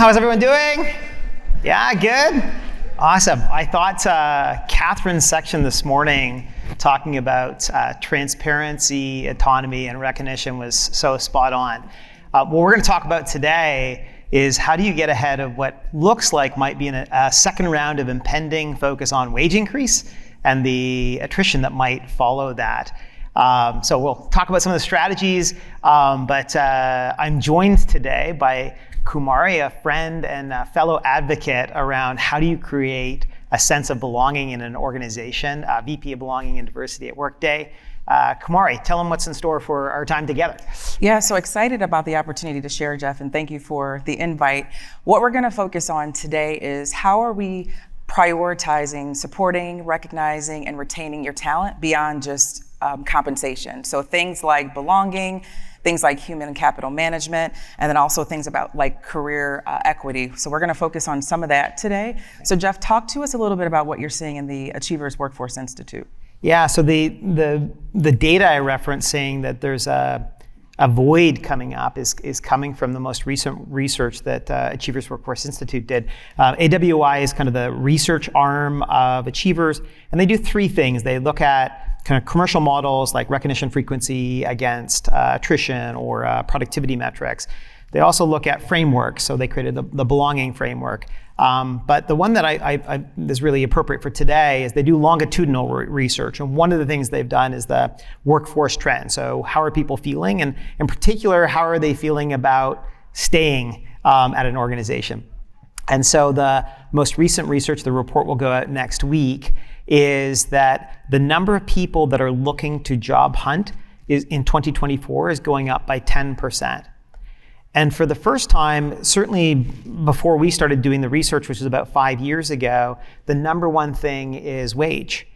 How's everyone doing? Yeah, good? Awesome. I thought Catherine's section this morning talking about transparency, autonomy, and recognition was so spot on. What we're going to talk about today is how do you get ahead of what looks like might be a second round of impending focus on wage increase and the attrition that might follow that. So we'll talk about some of the strategies, but I'm joined today by Kumari, a friend and a fellow advocate around how do you create a sense of belonging in an organization, VP of Belonging and Diversity at Workday. Kumari, tell them what's in store for our time together. Yeah, so excited about the opportunity to share, Jeff, and thank you for the invite. What we're going to focus on today is how are we prioritizing, supporting, recognizing, and retaining your talent beyond just compensation. So things like belonging, things like human and capital management, and then also things about like career equity. So we're going to focus on some of that today. So Jeff, talk to us a little bit about what you're seeing in the Achievers Workforce Institute. Yeah, so the data I referenced saying that there's a void coming up is coming from the most recent research that Achievers Workforce Institute did. AWI is kind of the research arm of Achievers, and they do three things. They look at kind of commercial models like recognition frequency against attrition or productivity metrics. They also look at frameworks, so they created the belonging framework. But the one that I is really appropriate for today is they do longitudinal research, and one of the things they've done is the workforce trend. So how are people feeling, and in particular, how are they feeling about staying at an organization? And so the most recent research, the report will go out next week, is that the number of people that are looking to job hunt is in 2024 is going up by 10%. And for the first time, certainly before we started doing the research, which was about 5 years ago, the number one thing is wage,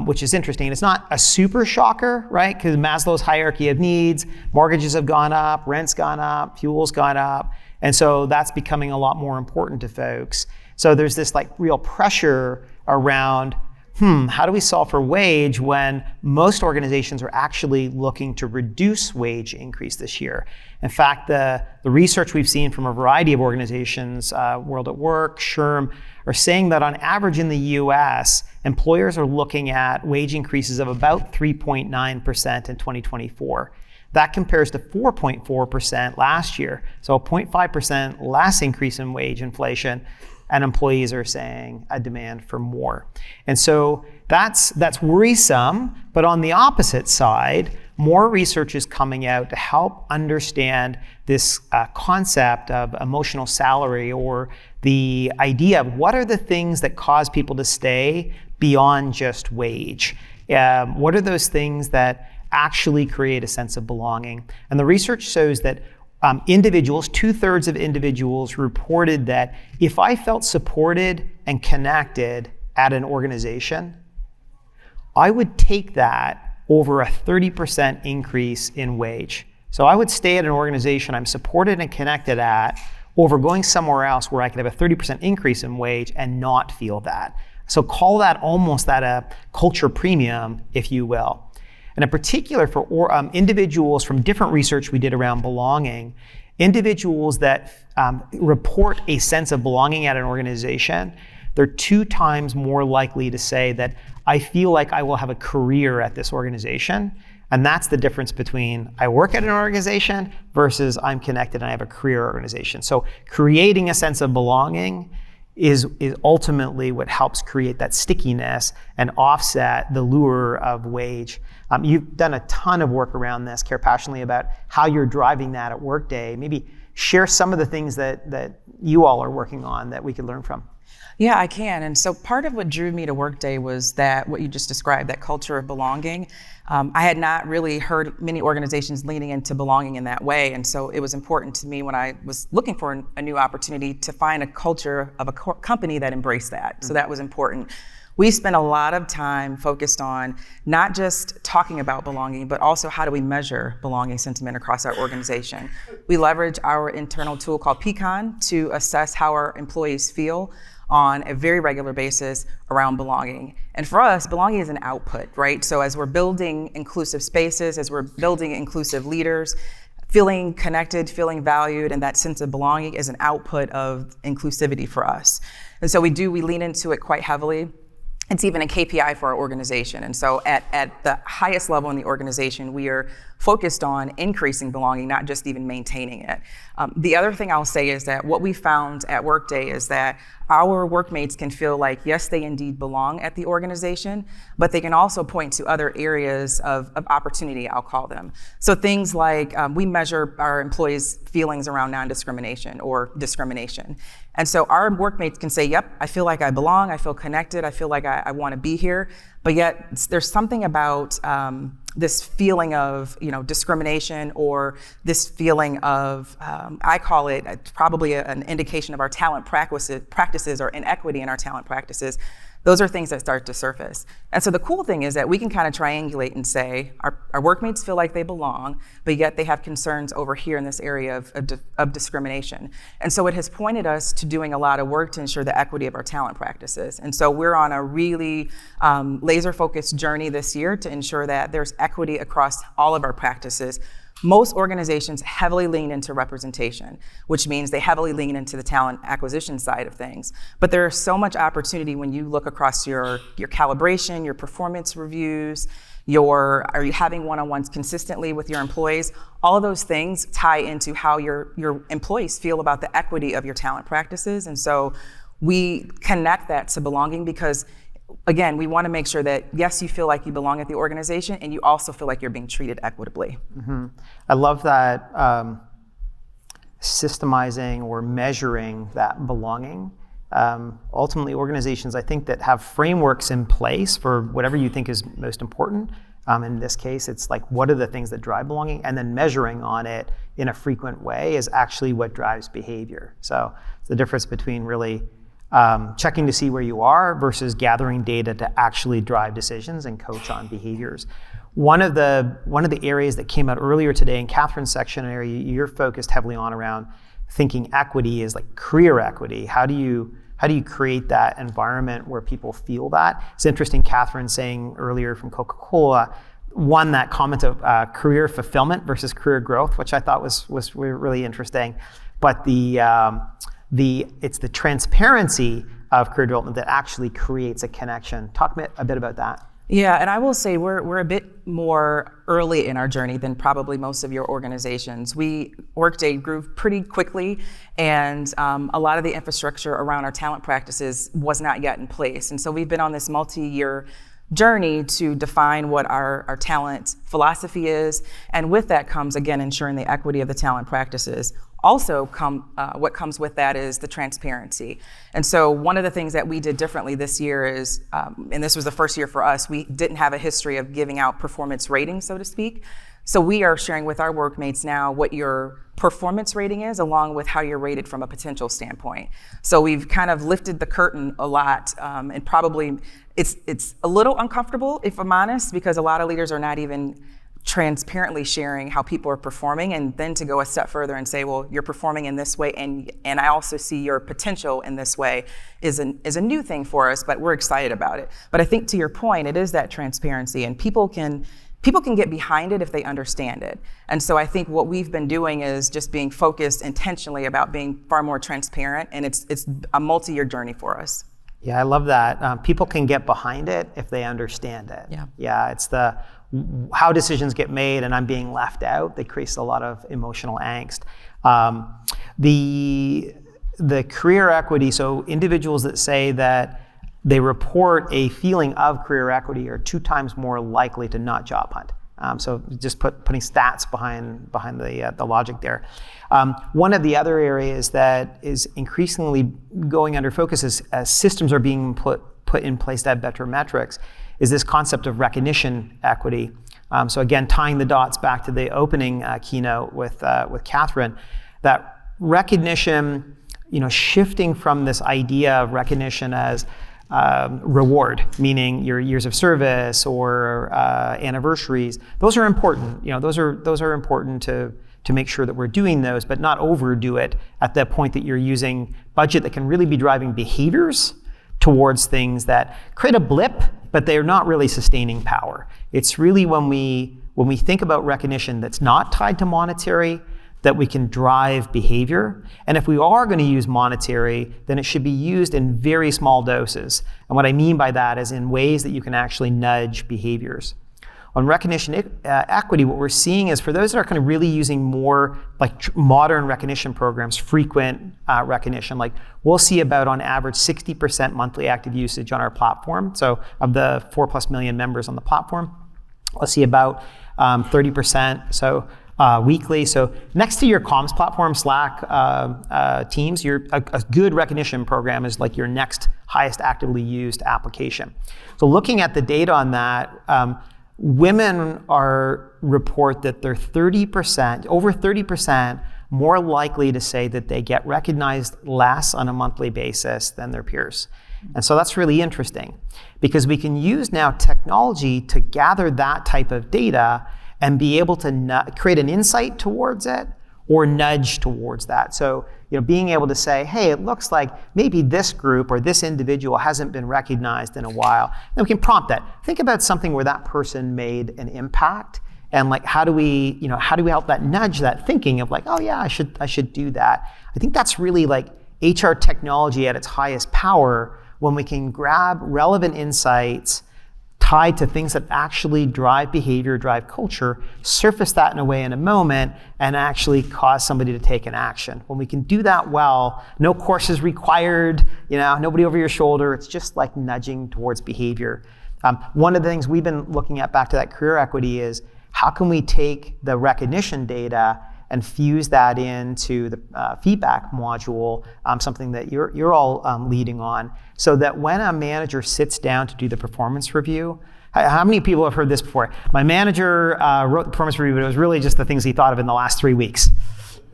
which is interesting. And it's not a super shocker, right? Because Maslow's hierarchy of needs, mortgages have gone up, rent's gone up, fuel's gone up. And so that's becoming a lot more important to folks. So there's this like real pressure around, how do we solve for wage when most organizations are actually looking to reduce wage increase this year? In fact, the research we've seen from a variety of organizations, World at Work, SHRM, are saying that on average in the US, employers are looking at wage increases of about 3.9% in 2024. That compares to 4.4% last year. So a 0.5% less increase in wage inflation, and employees are saying a demand for more. And so that's worrisome, but on the opposite side, more research is coming out to help understand this concept of emotional salary, or the idea of what are the things that cause people to stay beyond just wage. What are those things that actually create a sense of belonging? And the research shows that individuals, 2/3 of individuals reported that if I felt supported and connected at an organization, I would take that over a 30% increase in wage. So I would stay at an organization I'm supported and connected at over going somewhere else where I could have a 30% increase in wage and not feel that. So call that almost a culture premium, if you will. And in particular for individuals from different research we did around belonging, individuals that report a sense of belonging at an organization, they're 2 times more likely to say that I feel like I will have a career at this organization. And that's the difference between I work at an organization versus I'm connected and I have a career organization. So creating a sense of belonging is ultimately what helps create that stickiness and offset the lure of wage. You've done a ton of work around this, care passionately about how you're driving that at Workday. Maybe share some of the things that you all are working on that we could learn from. Yeah, I can. And so part of what drew me to Workday was that what you just described, that culture of belonging. I had not really heard many organizations leaning into belonging in that way. And so it was important to me when I was looking for a new opportunity to find a culture of a company that embraced that. So that was important. We spent a lot of time focused on not just talking about belonging, but also how do we measure belonging sentiment across our organization. We leverage our internal tool called Pecan to assess how our employees feel on a very regular basis around belonging. And for us, belonging is an output, right? So as we're building inclusive spaces, as we're building inclusive leaders, feeling connected, feeling valued, and that sense of belonging is an output of inclusivity for us. And so we lean into it quite heavily. It's even a KPI for our organization. And so at the highest level in the organization, we are focused on increasing belonging, not just even maintaining it. The other thing I'll say is that what we found at Workday is that our workmates can feel like, yes, they indeed belong at the organization, but they can also point to other areas of opportunity, I'll call them. So things like we measure our employees' feelings around non-discrimination or discrimination. And so our workmates can say, yep, I feel like I belong, I feel connected, I feel like I want to be here, but yet there's something about this feeling of discrimination, or this feeling of, I call it probably an indication of our talent practices or inequity in our talent practices. Those are things that start to surface. And so the cool thing is that we can kind of triangulate and say, our workmates feel like they belong, but yet they have concerns over here in this area of discrimination. And so it has pointed us to doing a lot of work to ensure the equity of our talent practices. And so we're on a really laser-focused journey this year to ensure that there's equity across all of our practices. Most organizations heavily lean into representation, which means they heavily lean into the talent acquisition side of things. But there is so much opportunity when you look across your calibration, your performance reviews, are you having one-on-ones consistently with your employees? All of those things tie into how your employees feel about the equity of your talent practices. And so we connect that to belonging because, again, we want to make sure that, yes, you feel like you belong at the organization, and you also feel like you're being treated equitably. Mm-hmm. I love that systemizing or measuring that belonging. Ultimately, organizations, I think, that have frameworks in place for whatever you think is most important. In this case, it's like, what are the things that drive belonging? And then measuring on it in a frequent way is actually what drives behavior. So it's the difference between really checking to see where you are versus gathering data to actually drive decisions and coach on behaviors. One of the areas that came out earlier today in Catherine's section, an area you're focused heavily on around thinking equity, is like career equity. How do you create that environment where people feel that? It's interesting, Catherine saying earlier from Coca-Cola, that comment of career fulfillment versus career growth, which I thought was really interesting. But it's the transparency of career development that actually creates a connection. Talk a bit about that. Yeah, and I will say we're a bit more early in our journey than probably most of your organizations. Workday grew pretty quickly, and a lot of the infrastructure around our talent practices was not yet in place. And so we've been on this multi-year journey to define what our talent philosophy is, and with that comes, again, ensuring the equity of the talent practices. Also, what comes with that is the transparency. And so one of the things that we did differently this year is, and this was the first year for us, we didn't have a history of giving out performance ratings, so to speak. So we are sharing with our workmates now what your performance rating is, along with how you're rated from a potential standpoint. So we've kind of lifted the curtain a lot, and probably it's a little uncomfortable, if I'm honest, because a lot of leaders are not even transparently sharing how people are performing, and then to go a step further and say, well, you're performing in this way, and I also see your potential in this way is a new thing for us, but we're excited about it. But I think, to your point, it is that transparency, and people can get behind it if they understand it. And so I think what we've been doing is just being focused intentionally about being far more transparent, and it's a multi-year journey for us. Yeah, I love that. People can get behind it if they understand it. Yeah, it's how decisions get made, and I'm being left out, that creates a lot of emotional angst. The career equity, so individuals that say that they report a feeling of career equity are 2 times more likely to not job hunt. So just putting stats behind the logic there. One of the other areas that is increasingly going under focus as systems are being put in place to have better metrics is this concept of recognition equity. So again, tying the dots back to the opening keynote with Catherine, that recognition, shifting from this idea of recognition as reward, meaning your years of service or anniversaries. Those are important. Those are important to make sure that we're doing those, but not overdo it at the point that you're using budget that can really be driving behaviors towards things that create a blip, but they're not really sustaining power. It's really when we when we think about recognition that's not tied to monetary, that we can drive behavior. And if we are going to use monetary, then it should be used in very small doses. And what I mean by that is in ways that you can actually nudge behaviors. On recognition equity, what we're seeing is for those that are kind of really using more like modern recognition programs, frequent recognition, like we'll see about on average 60% monthly active usage on our platform. So of the 4+ million members on the platform, we'll see about 30%. So weekly. So next to your comms platform, Slack, Teams, a good recognition program is like your next highest actively used application. So looking at the data on that, women report that they're 30%, over 30% more likely to say that they get recognized less on a monthly basis than their peers. And so that's really interesting because we can use now technology to gather that type of data and be able to create an insight towards it or nudge towards that. So, being able to say, hey, it looks like maybe this group or this individual hasn't been recognized in a while. And we can prompt that. Think about something where that person made an impact, and like, how do we help that nudge that thinking of like, oh yeah, I should do that. I think that's really like HR technology at its highest power when we can grab relevant insights tied to things that actually drive behavior, drive culture, surface that in a way in a moment, and actually cause somebody to take an action. When we can do that well, no courses required, nobody over your shoulder, it's just like nudging towards behavior. One of the things we've been looking at back to that career equity is how can we take the recognition data and fuse that into the feedback module, something that you're all leading on, so that when a manager sits down to do the performance review, how many people have heard this before? My manager wrote the performance review, but it was really just the things he thought of in the last 3 weeks.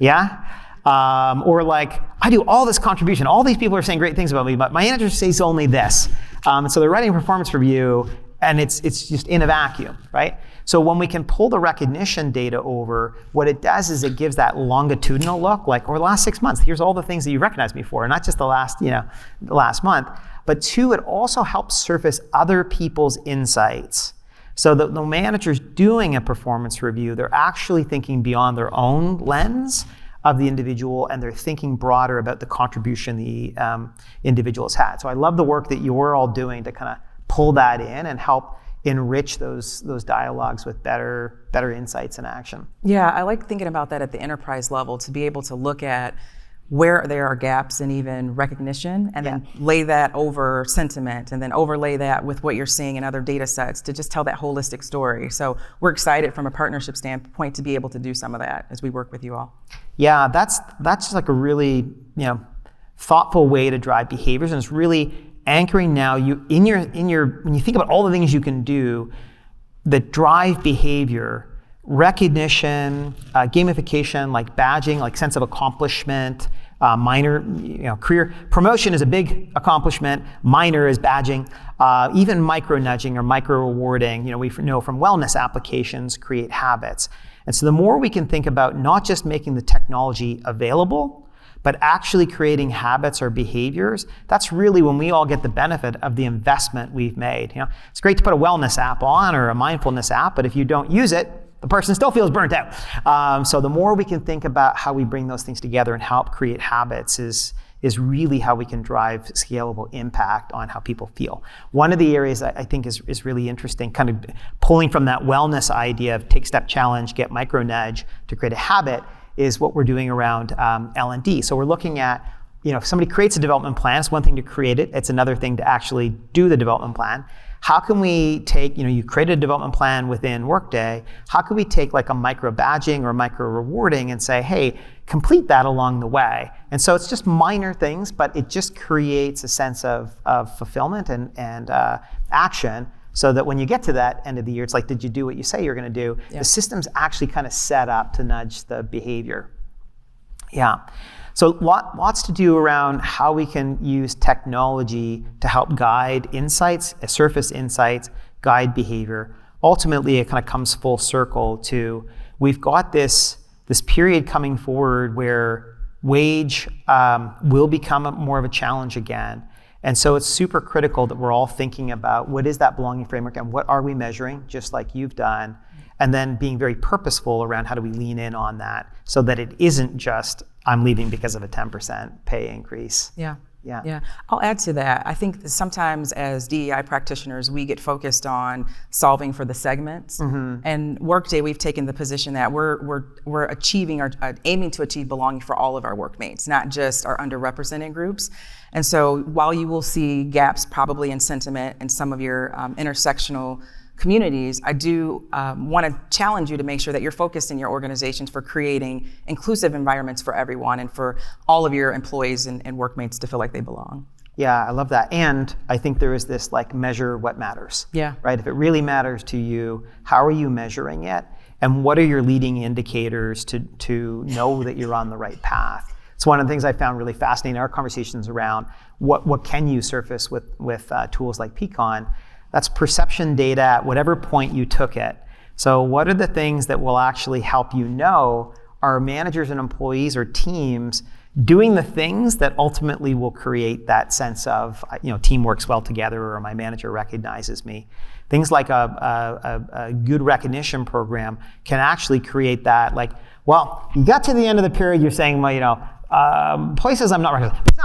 Yeah? Or like, I do all this contribution, all these people are saying great things about me, but my manager says only this. And so they're writing a performance review, and it's just in a vacuum, right? So when we can pull the recognition data over, what it does is it gives that longitudinal look, like over the last 6 months, here's all the things that you recognized me for, not just the last month. But two, it also helps surface other people's insights. So that the manager's doing a performance review, they're actually thinking beyond their own lens of the individual, and they're thinking broader about the contribution the individual has had. So I love the work that you're all doing to kind of pull that in and help enrich those dialogues with better insights and action. Yeah, I like thinking about that at the enterprise level, to be able to look at where there are gaps in even recognition, and then lay that over sentiment, and then overlay that with what you're seeing in other data sets to just tell that holistic story. So we're excited from a partnership standpoint to be able to do some of that as we work with you all. Yeah, that's just like a really thoughtful way to drive behaviors, and it's really anchoring now when you think about all the things you can do that drive behavior, recognition, gamification, like badging, like sense of accomplishment, minor, career promotion is a big accomplishment, minor is badging, even micro nudging or micro rewarding, we know from wellness applications create habits. And so the more we can think about not just making the technology available, but actually creating habits or behaviors, that's really when we all get the benefit of the investment we've made. It's great to put a wellness app on or a mindfulness app, but if you don't use it, the person still feels burnt out. So the more we can think about how we bring those things together and help create habits is really how we can drive scalable impact on how people feel. One of the areas I think is really interesting, kind of pulling from that wellness idea of take, step, challenge, get micro nudge to create a habit, is what we're doing around L&D. So we're looking at, if somebody creates a development plan, it's one thing to create it, it's another thing to actually do the development plan. How can we take, you created a development plan within Workday, how can we take like a micro badging or micro rewarding and say, hey, complete that along the way? And so it's just minor things, but it just creates a sense of fulfillment and action, so that when you get to that end of the year, it's like, did you do what you say you're going to do? Yeah. The system's actually kind of set up to nudge the behavior. Yeah. So lots to do around how we can use technology to help guide insights, surface insights, guide behavior. Ultimately, it kind of comes full circle to, we've got this period coming forward where wage will become more of a challenge again. And so it's super critical that we're all thinking about what is that belonging framework and what are we measuring, just like you've done, and then being very purposeful around how do we lean in on that so that it isn't just I'm leaving because of a 10% pay increase. Yeah. I'll add to that. I think that sometimes as DEI practitioners, we get focused on solving for the segments. And Workday, we've taken the position that we're achieving or aiming to achieve belonging for all of our workmates, not just our underrepresented groups. And so while you will see gaps probably in sentiment in some of your intersectional communities, I do want to challenge you to make sure that you're focused in your organizations for creating inclusive environments for everyone and for all of your employees and workmates to feel like they belong. Yeah, I love that. And I think there is this like measure what matters. Yeah. Right? If it really matters to you, how are you measuring it? And what are your leading indicators to know that you're on the right path? It's one of the things I found really fascinating in our conversations around what can you surface with tools like Peakon. That's perception data at whatever point you took it. So what are the things that will actually help you know are managers and employees or teams doing the things that ultimately will create that sense of, team works well together or my manager recognizes me. Things like a good recognition program can actually create that, like, well, you got to the end of the period, you're saying, well, places I'm not recognized. It's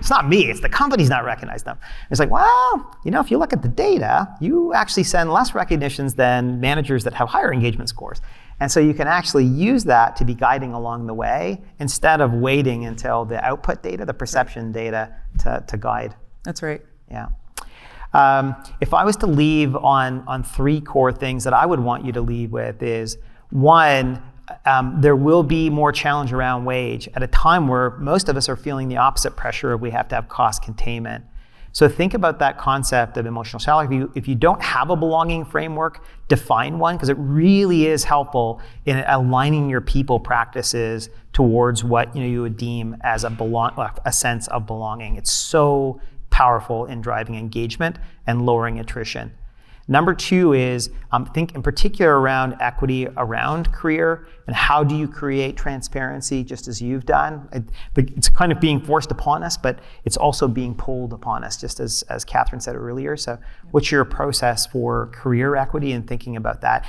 not me. It's the company's not recognized them. It's like, well, if you look at the data, you actually send less recognitions than managers that have higher engagement scores. And so you can actually use that to be guiding along the way instead of waiting until the output data, the perception data to guide. That's right. Yeah. If I was to leave on 3 core things that I would want you to leave with is, one, there will be more challenge around wage at a time where most of us are feeling the opposite pressure of we have to have cost containment. So think about that concept of emotional salary. If you don't have a belonging framework, define one, because it really is helpful in aligning your people practices towards what you would deem as a sense of belonging. It's so powerful in driving engagement and lowering attrition. Number 2 is think in particular around equity around career and how do you create transparency just as you've done. It's kind of being forced upon us, but it's also being pulled upon us, just as Catherine said earlier. So what's your process for career equity and thinking about that?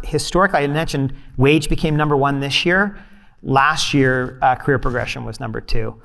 Historically, I mentioned wage became number 1 this year. Last year, career progression was number 2.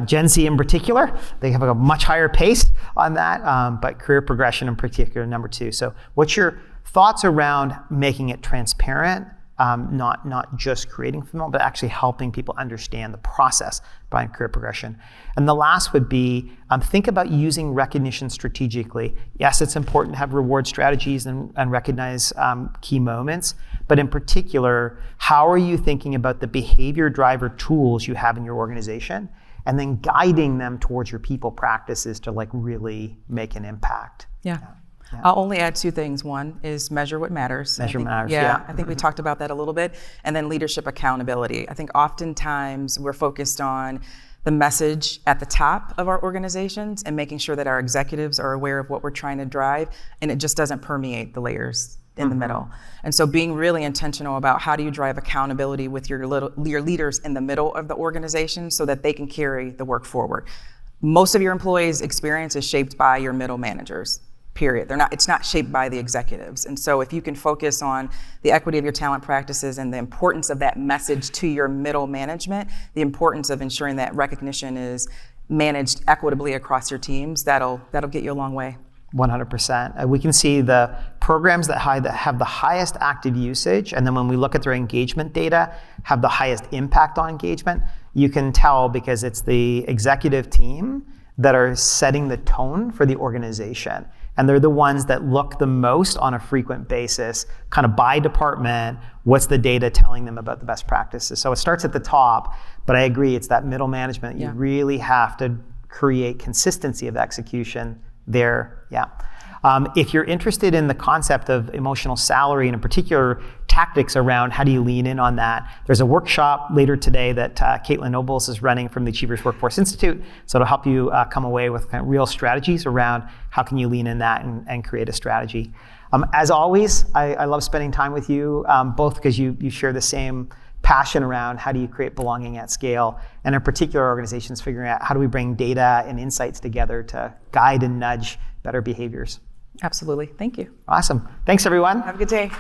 Gen Z in particular, they have a much higher pace on that, but career progression in particular, number 2. So what's your thoughts around making it transparent, not just creating familiar, but actually helping people understand the process behind career progression? And the last would be, think about using recognition strategically. Yes, it's important to have reward strategies and recognize key moments, but in particular, how are you thinking about the behavior driver tools you have in your organization and then guiding them towards your people practices to really make an impact? Yeah. I'll only add 2 things. One is measure what matters. Measure matters, I think we talked about that a little bit. And then leadership accountability. I think oftentimes we're focused on the message at the top of our organizations and making sure that our executives are aware of what we're trying to drive, and it just doesn't permeate the layers in the middle. And so being really intentional about how do you drive accountability with your leaders in the middle of the organization so that they can carry the work forward. Most of your employees' experience is shaped by your middle managers, period. It's not shaped by the executives. And so if you can focus on the equity of your talent practices and the importance of that message to your middle management, the importance of ensuring that recognition is managed equitably across your teams, that'll get you a long way. 100%. We can see the programs that have the highest active usage, and then when we look at their engagement data, have the highest impact on engagement. You can tell because it's the executive team that are setting the tone for the organization. And they're the ones that look the most on a frequent basis, kind of by department, what's the data telling them about the best practices. So it starts at the top, but I agree, it's that middle management. You really have to create consistency of execution there. If you're interested in the concept of emotional salary and in particular tactics around how do you lean in on that, there's a workshop later today that Caitlin Nobles is running from the Achievers Workforce Institute. So it'll help you come away with kind of real strategies around how can you lean in that and create a strategy. As always, I love spending time with you, both because you share the same passion around how do you create belonging at scale, and in particular organizations figuring out how do we bring data and insights together to guide and nudge better behaviors. Absolutely. Thank you. Awesome. Thanks, everyone. Have a good day.